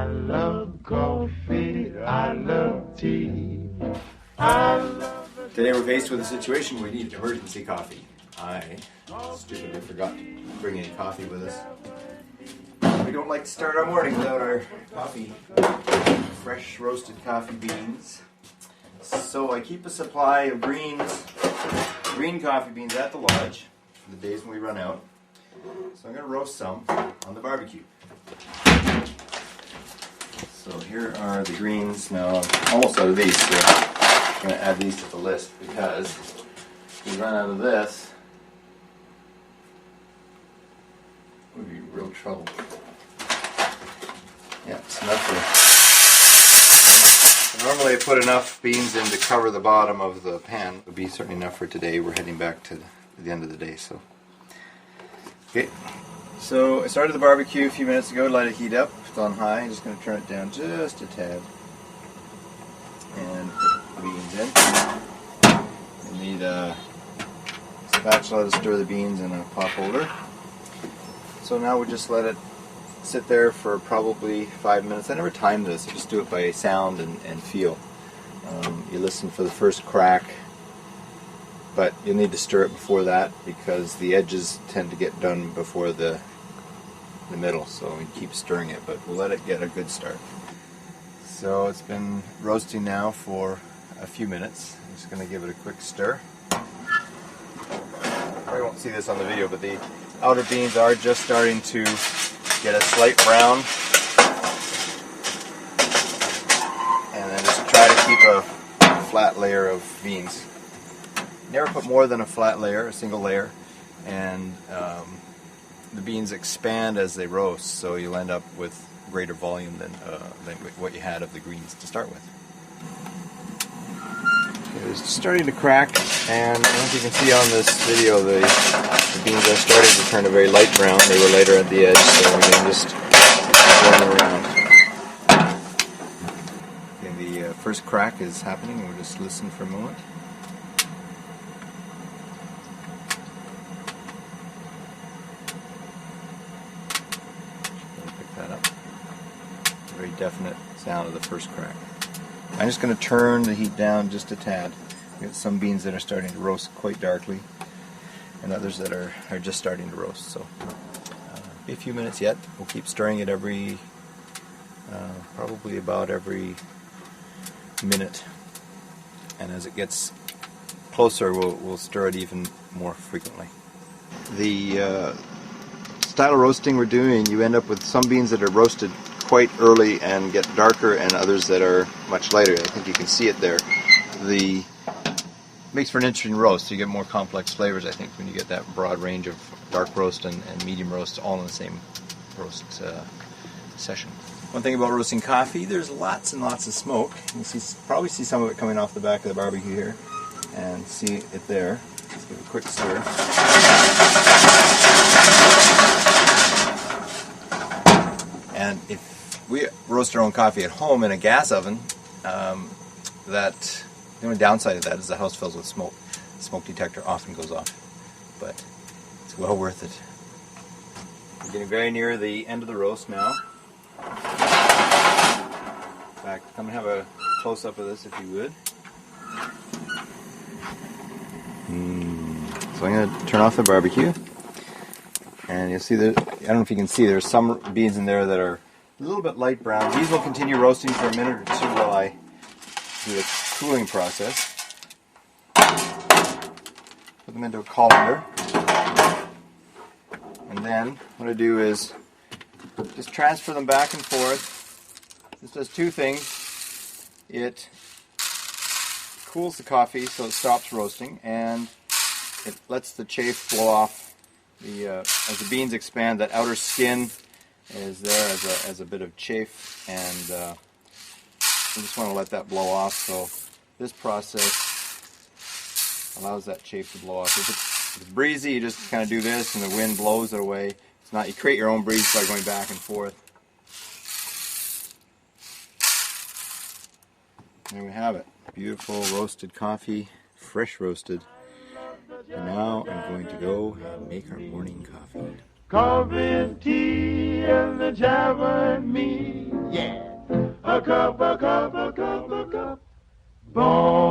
love coffee, I love tea. Today we're faced with a situation where we need emergency coffee. I stupidly forgot to bring any coffee with us. We don't like to start our morning without our coffee, fresh roasted coffee beans. So I keep a supply of green coffee beans at the lodge for the days when we run out. So I'm going to roast some on the barbecue. So here are the greens. Now I'm almost out of these, so I'm going to add these to the list because if we run out of this, we'd be in real trouble. Yeah, it's enough for... Normally I put enough beans in to cover the bottom of the pan. It would be certainly enough for today. We're heading back to the end of the day, so... Okay, so I started the barbecue a few minutes ago, let it heat up. It's on high. I'm just going to turn it down just a tad. And put the beans in. You need a spatula to stir the beans in a pot holder. So now we'll just let it sit there for probably 5 minutes. I never time this, I just do it by sound and feel. You listen for the first crack, but you'll need to stir it before that because the edges tend to get done before the middle, so we keep stirring it, but we'll let it get a good start. So it's been roasting now for a few minutes. I'm just going to give it a quick stir. Probably won't see this on the video, but the outer beans are just starting to get a slight brown. And then just try to keep a flat layer of beans. Never put more than a flat layer, a single layer, and the beans expand as they roast, so you'll end up with greater volume than what you had of the greens to start with. Okay, it's starting to crack, and I don't know if you can see on this video the beans are starting to turn a very light brown. They were lighter at the edge, so we're going to just turn them around. Okay, the first crack is happening, and we'll just listen for a moment. That up. Very definite sound of the first crack. I'm just going to turn the heat down just a tad. We got some beans that are starting to roast quite darkly, and others that are just starting to roast. So, be a few minutes yet. We'll keep stirring it probably about every minute. And as it gets closer, we'll stir it even more frequently. The style of roasting we're doing, you end up with some beans that are roasted quite early and get darker, and others that are much lighter. I think you can see it there. Makes for an interesting roast. You get more complex flavors, I think, when you get that broad range of dark roast and medium roast all in the same roast session. One thing about roasting coffee, there's lots and lots of smoke. You can probably see some of it coming off the back of the barbecue here, and see it there. Let's give it a quick stir. And if we roast our own coffee at home in a gas oven, the only downside of that is the house fills with smoke. The smoke detector often goes off, but it's well worth it. We're getting very near the end of the roast now. In fact, come and have a close-up of this if you would. So I'm going to turn off the barbecue. And you'll see that, I don't know if you can see, there's some beans in there that are a little bit light brown. These will continue roasting for a minute or two while I do the cooling process. Put them into a colander. And then what I do is just transfer them back and forth. This does two things. It cools the coffee so it stops roasting, and it lets the chaff blow off. As the beans expand, that outer skin is there as a bit of chaff, and we just want to let that blow off. So this process allows that chaff to blow off. If it's breezy, you just kind of do this, and the wind blows it away. If it's not, you create your own breeze by going back and forth. There we have it. Beautiful roasted coffee, fresh roasted. And now I'm going to go and make our morning coffee. Coffee and tea and the Java and me, yeah. cup, a cup, a cup, a cup. Bon